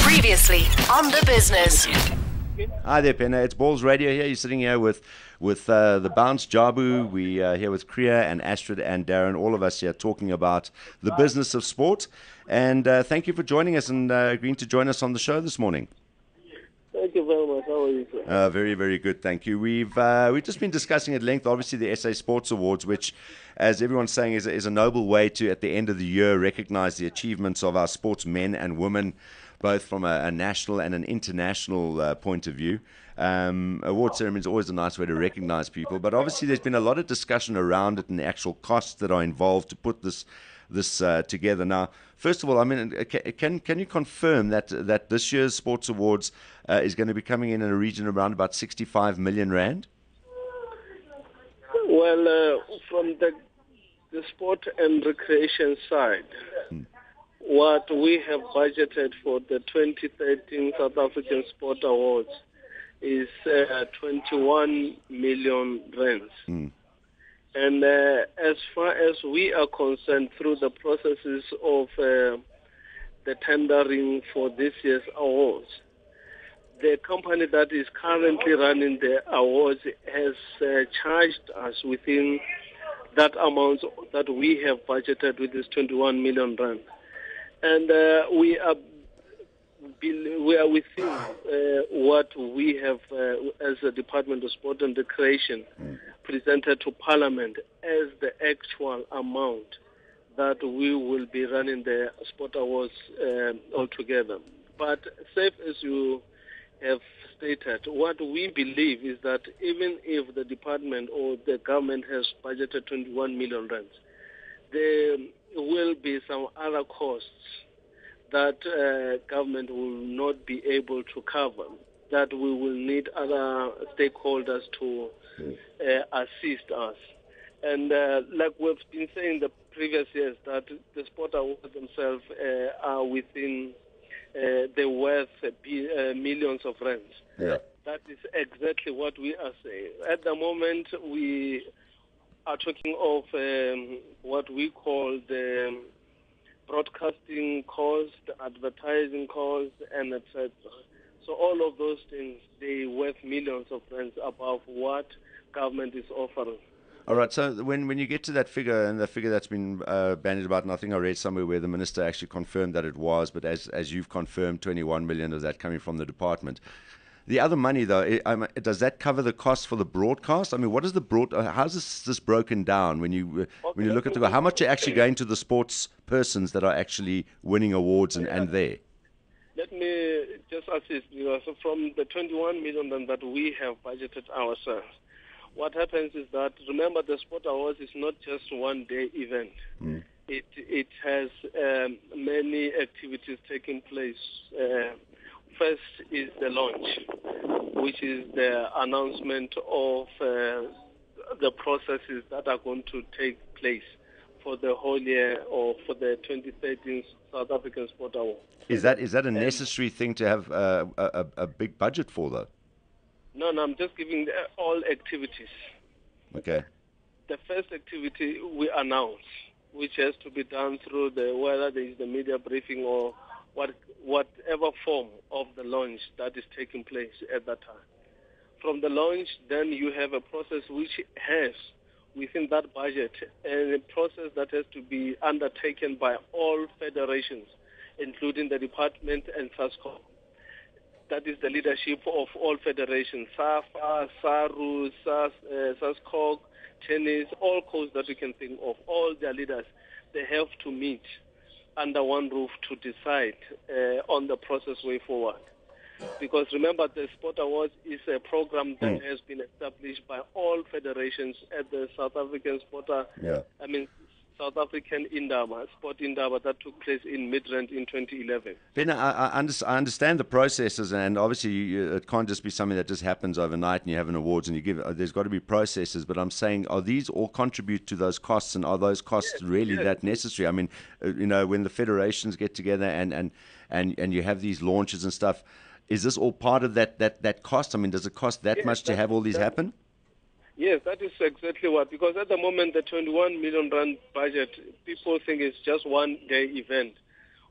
Previously on the business. Hi there, Paena. It's Balls Radio here. You're sitting here with the Bounce Jabu. We are here with Kriya and Astrid and Darren, all of us here talking about the business of sport. And thank you for joining us and agreeing to join us on the show this morning. Thank you very much. How are you, sir? Very, very good. Thank you. We've just been discussing at length, obviously, the SA Sports Awards, which, as everyone's saying, is a noble way to, at the end of the year, recognize the achievements of our sportsmen and women, both from a national and an international point of view. Award ceremony is always a nice way to recognize people, but obviously there's been a lot of discussion around it and the actual costs that are involved to put this together. Now, first of all, I mean, can you confirm that this year's Sports Awards is going to be coming in a region around about 65 million rand? Well, from the sport and recreation side, what we have budgeted for the 2013 South African Sport Awards is 21 million rands. And as far as we are concerned, through the processes of the tendering for this year's awards, the company that is currently running the awards has charged us within that amount that we have budgeted, with this 21 million rand. And we are within what we have as a Department of Sport and Recreation presented to Parliament as the actual amount that we will be running the Sport Awards altogether. But safe as you have stated, what we believe is that even if the department or the government has budgeted 21 million rands, there will be some other costs that government will not be able to cover, that we will need other stakeholders to assist us. And like we've been saying the previous years, that the sport awards themselves are within the worth millions of rands. Yeah. That is exactly what we are saying. At the moment, we are talking of what we call the broadcasting cost, advertising cost, and etc. So all of those things, they worth millions of rands above what government is offering. All right, so when you get to that figure, and the figure that's been bandied about, and I think I read somewhere where the minister actually confirmed that it was, but as you've confirmed, 21 million of that coming from the department. The other money, though, does that cover the cost for the broadcast? I mean, what is how's this broken down when you look at how much are actually going to the sports persons that are actually winning awards and there? Let me just assist you. So from the 21 million that we have budgeted ourselves, what happens is that, remember, the Sport Awards is not just one-day event. It has many activities taking place. First is the launch, which is the announcement of the processes that are going to take place for the whole year or for the 2013 South African Sport Award. Is that a necessary thing to have a big budget for, though? No, I'm just giving all activities. Okay. The first activity we announce, which has to be done through whether there is the media briefing or whatever form of the launch that is taking place at that time. From the launch, then you have a process which has within that budget a process that has to be undertaken by all federations, including the department and SASCO. That is the leadership of all federations, SAFA, SARU, SASCO, tennis, all codes that you can think of, all their leaders, they have to meet under one roof to decide on the process way forward. Because remember, the Sport Awards is a program that has been established by all federations at the South African South African Indaba, Sport Indaba, that took place in Midrand in 2011. Ben, I understand the processes, and obviously it can't just be something that just happens overnight and you have an awards and you give. There's got to be processes, but I'm saying, are these all contribute to those costs, and are those costs really that necessary? I mean, when the federations get together and you have these launches and stuff, is this all part of that cost? I mean, does it cost that much to have all these happen? Yes, that is exactly what, because at the moment the 21 million rand budget, people think it's just one day event.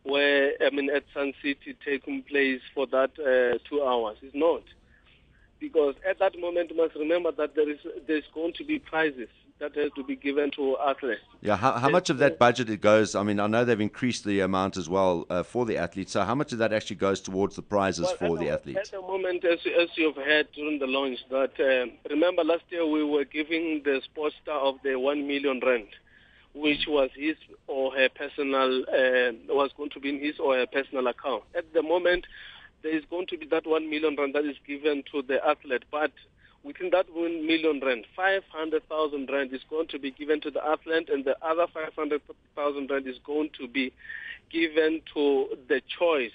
where, at Sun City taking place for that 2 hours. It's not. Because at that moment, you must remember that there's going to be prizes that has to be given to athletes. Yeah, how much of that budget it goes? I mean, I know they've increased the amount as well for the athletes. So how much of that actually goes towards the prizes for the athletes? At the moment, as you've heard during the launch, that remember last year we were giving the sports star of the 1 million rand, which was his or her personal, was going to be in his or her personal account. At the moment, there is going to be that 1 million rand that is given to the athlete, but within that 1 million rand, 500,000 rand is going to be given to the athlete, and the other 500,000 rand is going to be given to the choice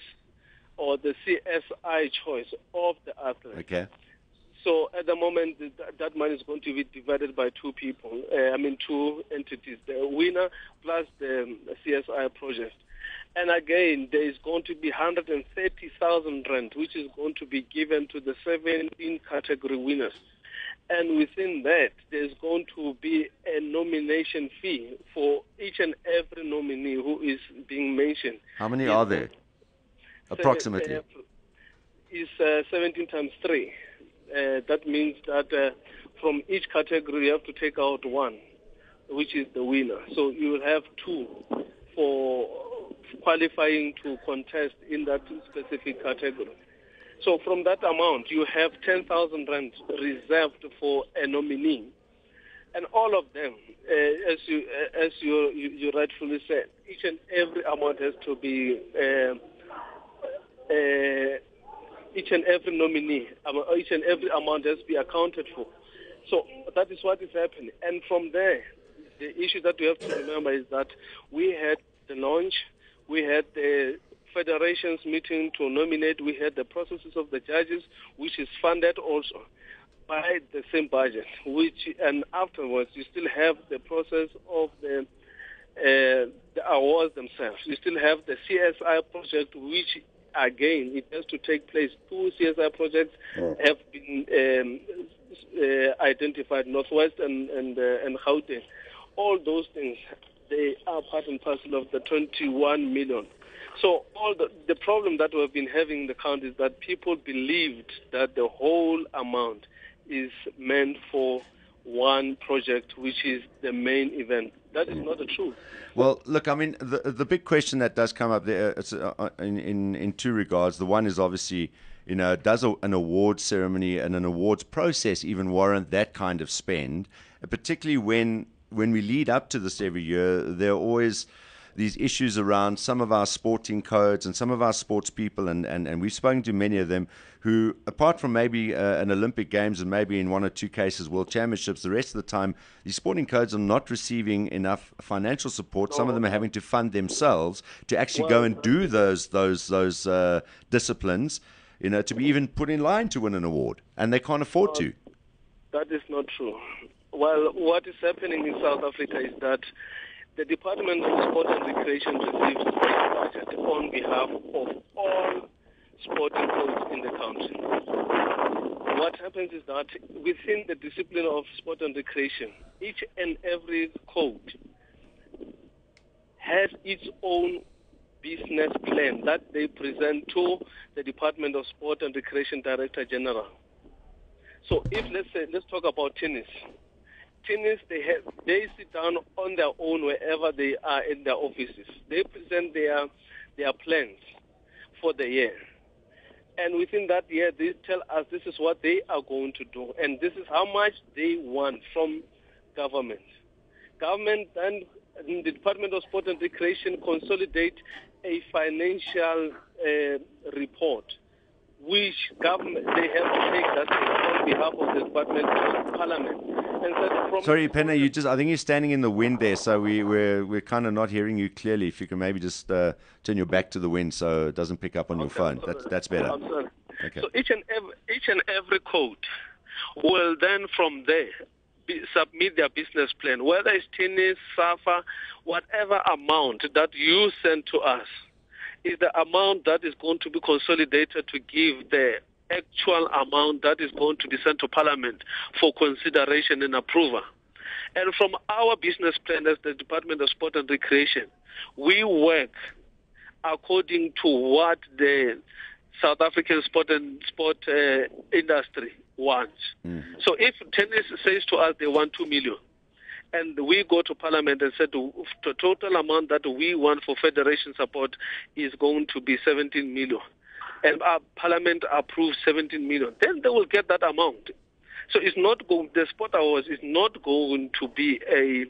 or the CSI choice of the athlete. Okay. So at the moment, that money is going to be divided by two people, two entities, the winner plus the CSI project. And again, there is going to be 130,000 rand, which is going to be given to the 17 category winners. And within that, there's going to be a nomination fee for each and every nominee who is being mentioned. How many are there? Approximately. It's 17 times 3. That means that from each category, you have to take out one, which is the winner. So you will have two for qualifying to contest in that specific category. So from that amount, you have 10,000 rand reserved for a nominee. And all of them, as you rightfully said, each and every amount has to be, each and every nominee, each and every amount has to be accounted for. So that is what is happening. And from there, the issue that we have to remember is that we had the launch, we had the federations meeting to nominate, we had the processes of the judges, which is funded also by the same budget, and afterwards you still have the process of the awards themselves. You still have the CSI project, which again, it has to take place. 2 CSI projects have been identified, Northwest and Gauteng. All those things, they are part and parcel of the 21 million. So all the problem that we've been having in the county is that people believed that the whole amount is meant for one project, which is the main event. That is not the truth. Well, look, I mean, the big question that does come up there, it's in two regards. The one is obviously, does an awards ceremony and an awards process even warrant that kind of spend, particularly when we lead up to this every year? There are always these issues around some of our sporting codes and some of our sports people, and we've spoken to many of them who, apart from maybe an Olympic Games and maybe in 1 or 2 cases World Championships, the rest of the time these sporting codes are not receiving enough financial support. Some of them are having to fund themselves to actually go and do those disciplines, to be even put in line to win an award, and they can't afford to. That is not true. Well, what is happening in South Africa is that the Department of Sport and Recreation receives a budget on behalf of all sporting codes in the country. What happens is that within the discipline of sport and recreation, each and every code has its own business plan that they present to the Department of Sport and Recreation Director General. So if, let's talk about tennis. Tennis, they sit down on their own wherever they are in their offices. They present their plans for the year. And within that year, they tell us this is what they are going to do, and this is how much they want from government. Government and the Department of Sport and Recreation consolidate a financial report, which government they have to take that on behalf of the Department of Parliament. And so sorry, Paena, I think you're standing in the wind there, so we're kind of not hearing you clearly. If you can maybe just turn your back to the wind so it doesn't pick up on your phone. That's better. I'm sorry. Okay. So each and every code will then from there submit their business plan, whether it's tennis, SAFA, whatever amount that you send to us is the amount that is going to be consolidated to give the actual amount that is going to be sent to Parliament for consideration and approval. And from our business plan as the Department of Sport and Recreation, we work according to what the South African sport industry wants. So if tennis says to us they want 2 million, and we go to Parliament and said the total amount that we want for federation support is going to be 17 million, and our Parliament approves 17 million, then they will get that amount. So it's not going. The sport awards is not going to be a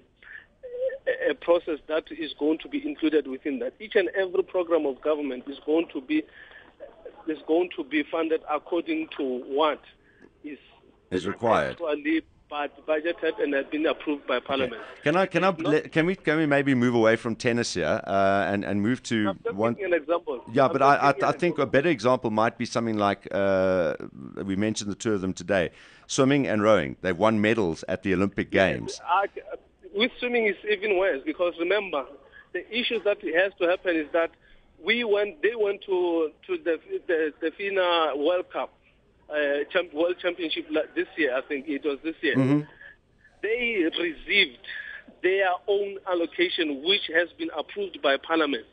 process that is going to be included within that. Each and every program of government is going to be funded according to what is required. Actually, but budgeted and has been approved by Parliament. Okay. Can we maybe move away from tennis here and move to one? An example. Yeah, but I think a better example might be something like we mentioned the two of them today, swimming and rowing. They've won medals at the Olympic Games. With swimming is even worse, because remember the issue that has to happen is that they went to the FINA World Cup. World Championship this year, I think it was this year. Mm-hmm. They received their own allocation, which has been approved by Parliament.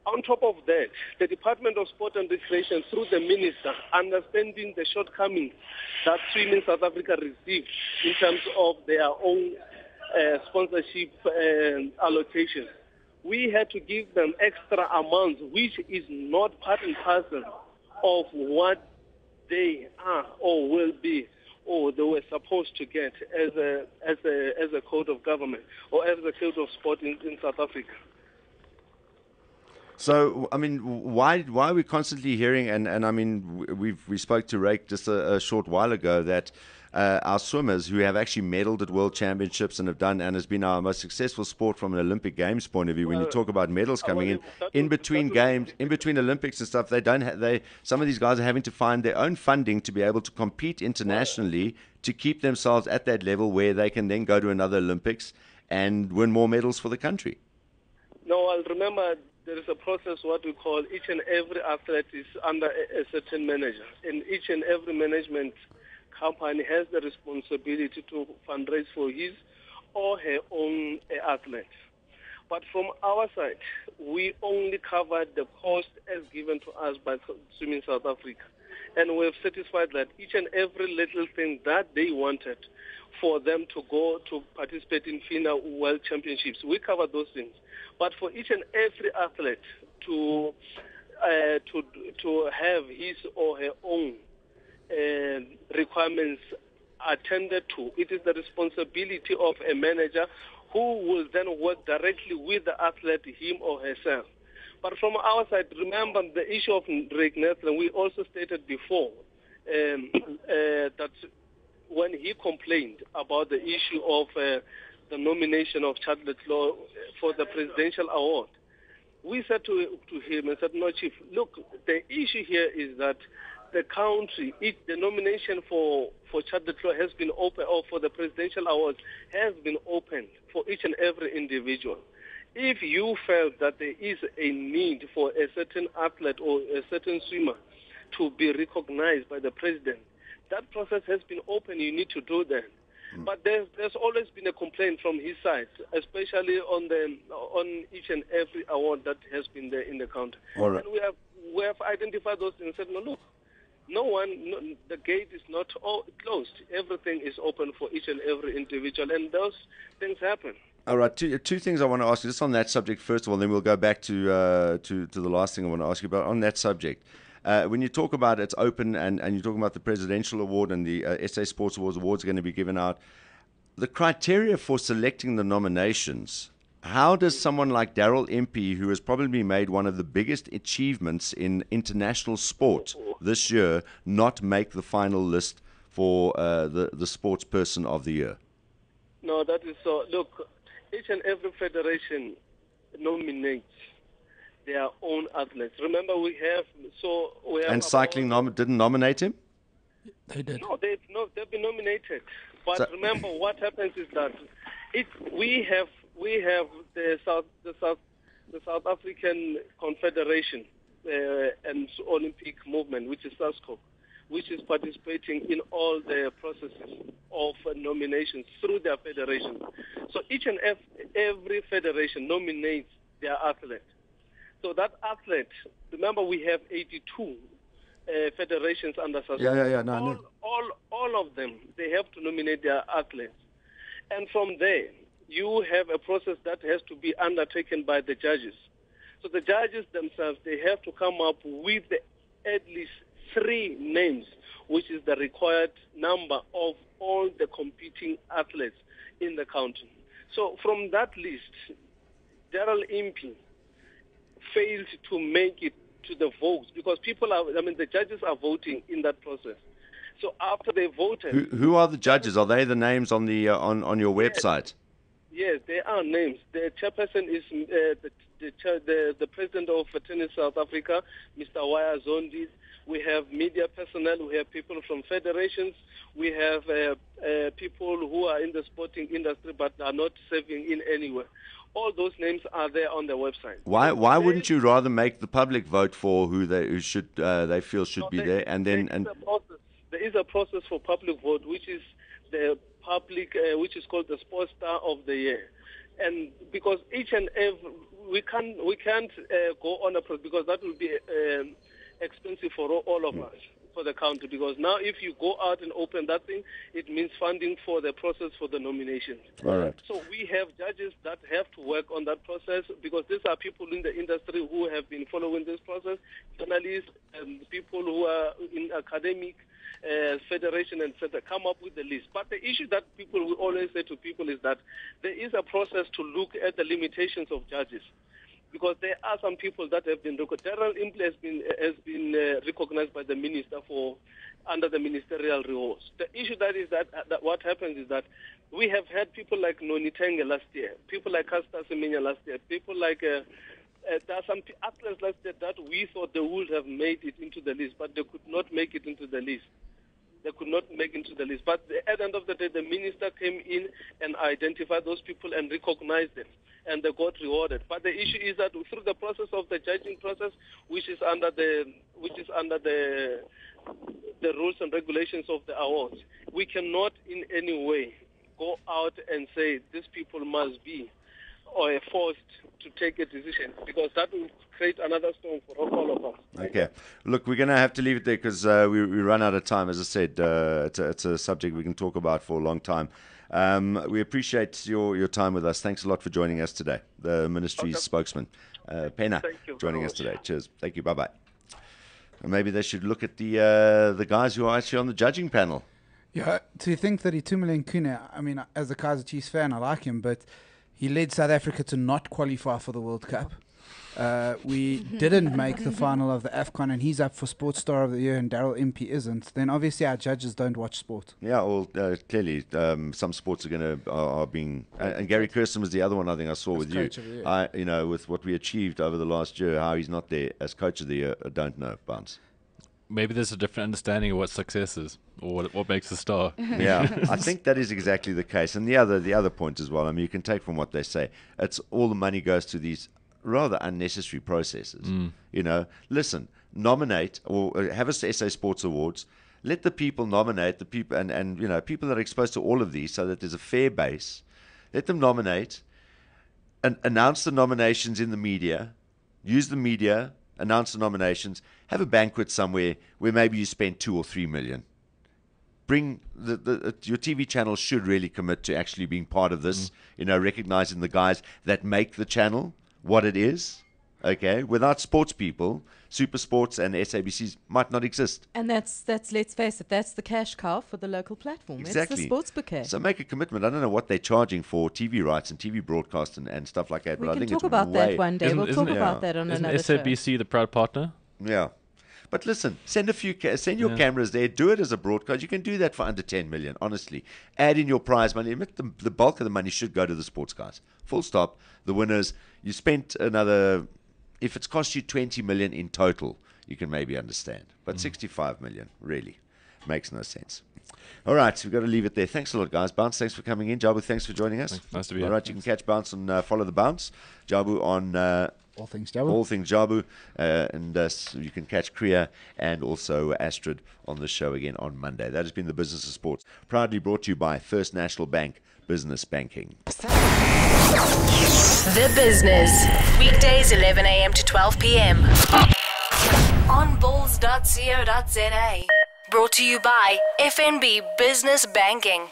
On top of that, the Department of Sport and Recreation, through the Minister, understanding the shortcomings that Swimming South Africa received in terms of their own sponsorship allocation, we had to give them extra amounts, which is not part and parcel of what they are or will be or they were supposed to get as a code of government or as a code of sport in South Africa. So, I mean, why are we constantly hearing, and I mean, we spoke to Rake just a short while ago, that our swimmers who have actually medaled at World Championships and has been our most successful sport from an Olympic Games point of view. When you talk about medals coming in between games, in between Olympics and stuff, some of these guys are having to find their own funding to be able to compete internationally to keep themselves at that level where they can then go to another Olympics and win more medals for the country. No, I'll remember. There is a process, what we call each and every athlete is under a certain manager. And each and every management company has the responsibility to fundraise for his or her own athlete. But from our side, we only covered the cost as given to us by Swimming South Africa. And we've satisfied that each and every little thing that they wanted for them to go to participate in FINA World Championships, we cover those things. But for each and every athlete to have his or her own requirements attended to, it is the responsibility of a manager who will then work directly with the athlete, him or herself. But from our side, remember the issue of Drake Nelson, we also stated before that when he complained about the issue of the nomination of Charlotte Law for the presidential award, we said to him and said, no, Chief, look, the issue here is that the country, the nomination for Charlotte Law has been open, or for the presidential award has been opened for each and every individual. If you felt that there is a need for a certain athlete or a certain swimmer to be recognized by the president, that process has been open. You need to do that. But there's always been a complaint from his side, especially on each and every award that has been there in the country. Right. And we have identified those things and said, no, look, the gate is not closed. Everything is open for each and every individual, and those things happen. All right, two things I want to ask you, just on that subject first of all, then we'll go back to the last thing I want to ask you about on that subject. When you talk about it's open and you're talking about the Presidential Award and the SA Sports Awards are going to be given out, the criteria for selecting the nominations, how does someone like Daryl Impey, who has probably made one of the biggest achievements in international sport this year, not make the final list for the Sports Person of the Year? No, that is so. Look, each and every federation nominates their own athletes. Remember, we have. And cycling didn't nominate him? They did. No, they've been nominated. But remember, what happens is that we have the South African Confederation and Olympic Movement, which is SASCO, which is participating in all the processes of nominations through their federation. So each and every federation nominates their athlete. So that athlete, remember we have 82 federations under suspension. Yeah. No, I know. All of them, they have to nominate their athletes. And from there, you have a process that has to be undertaken by the judges. So the judges themselves, they have to come up with at least 3 names, which is the required number of all the competing athletes in the country. So from that list, Daryl Impey failed to make it to the votes because the judges are voting in that process. So after they voted, who are the judges? Are they the names on the on your website? Yes, there are names. The chairperson is the president of Tennis South Africa, Mr. Waya Zondi. We have media personnel. We have people from federations. We have people who are in the sporting industry but are not serving in anywhere. All those names are there on the website. Why wouldn't you rather make the public vote for who they feel should be there, and then there is a process for public vote, which is the public, which is called the Sports Star of the Year, and because each and every we can't go on a process because that will be expensive for all of us, for the country, because now if you go out and open that thing, it means funding for the process for the nominations. All right. So we have judges that have to work on that process because these are people in the industry who have been following this process, journalists and people who are in academic federation and center come up with the list. But the issue that people will always say to people is that there is a process to look at the limitations of judges. Because there are some people that have been recognized. Daryl Impey has been recognized by the minister under the ministerial rules. The issue that what happens is that we have had people like Noni Tenge last year, people like Caster Semenya last year, people like there are some athletes last year that we thought they would have made it into the list, but they could not make it into the list. They could not make it into the list. But at the end of the day, the minister came in and identified those people and recognized them, and they got rewarded. But the issue is that through the process of the judging process, which is under the rules and regulations of the awards, we cannot in any way go out and say these people must be or forced to take a decision, because that will create another storm for all of us. Okay. Look, we're going to have to leave it there because we run out of time. As I said, it's a subject we can talk about for a long time. We appreciate your time with us. Thanks a lot for joining us today. The ministry's spokesman, Paena, joining us today. Cheers. Thank you. Bye-bye. And maybe they should look at the guys who are actually on the judging panel. Yeah, to think that 2 million Kuna, I mean, as a Kaizer Chiefs fan, I like him, but he led South Africa to not qualify for the World Cup. We didn't make the final of the AFCON, and he's up for Sports Star of the Year, and Daryl Impey isn't. Then obviously our judges don't watch sport. Yeah, well, clearly some sports are being. And Gary Kirsten was the other one I think I saw with you. With what we achieved over the last year, how he's not there as coach of the year, I don't know, Bounce. Maybe there's a different understanding of what success is, or what makes a star. Yeah, I think that is exactly the case. And the other point as well, I mean, you can take from what they say, it's all the money goes to these rather unnecessary processes. Listen, nominate or have a SA Sports Awards. Let the people nominate the people, and people that are exposed to all of these, so that there's a fair base. Let them nominate, and announce the nominations in the media. Use the media, announce the nominations. Have a banquet somewhere where maybe you spend 2 or 3 million. Bring your TV channel should really commit to actually being part of this. Recognizing the guys that make the channel what it is. Okay, without sports people, Super Sports and SABCs might not exist. And that's let's face it, that's the cash cow for the local platform. Exactly. It's the sports bouquet. So make a commitment. I don't know what they're charging for TV rights and TV broadcast and stuff like that. We but can I think talk it's about that one day. We'll talk about that on another show. SABC the proud partner? Yeah. But listen, send your cameras there. Do it as a broadcast. You can do that for under 10 million, honestly. Add in your prize money. Admit the bulk of the money should go to the sports guys. Full stop. The winners. You spent another... If it's cost you 20 million in total, you can maybe understand. But 65 million, really, makes no sense. All right, so we've got to leave it there. Thanks a lot, guys. Bounce, thanks for coming in. Jabu, thanks for joining us. Nice to be here. All right, you can catch Bounce and follow the Bounce. Jabu on... All things Jabu. All things Jabu. And you can catch Kriya and also Astrid on the show again on Monday. That has been the Business of Sports. Proudly brought to you by First National Bank Business Banking. The Business. Weekdays 11 a.m. to 12 p.m. On balls.co.za. Brought to you by FNB Business Banking.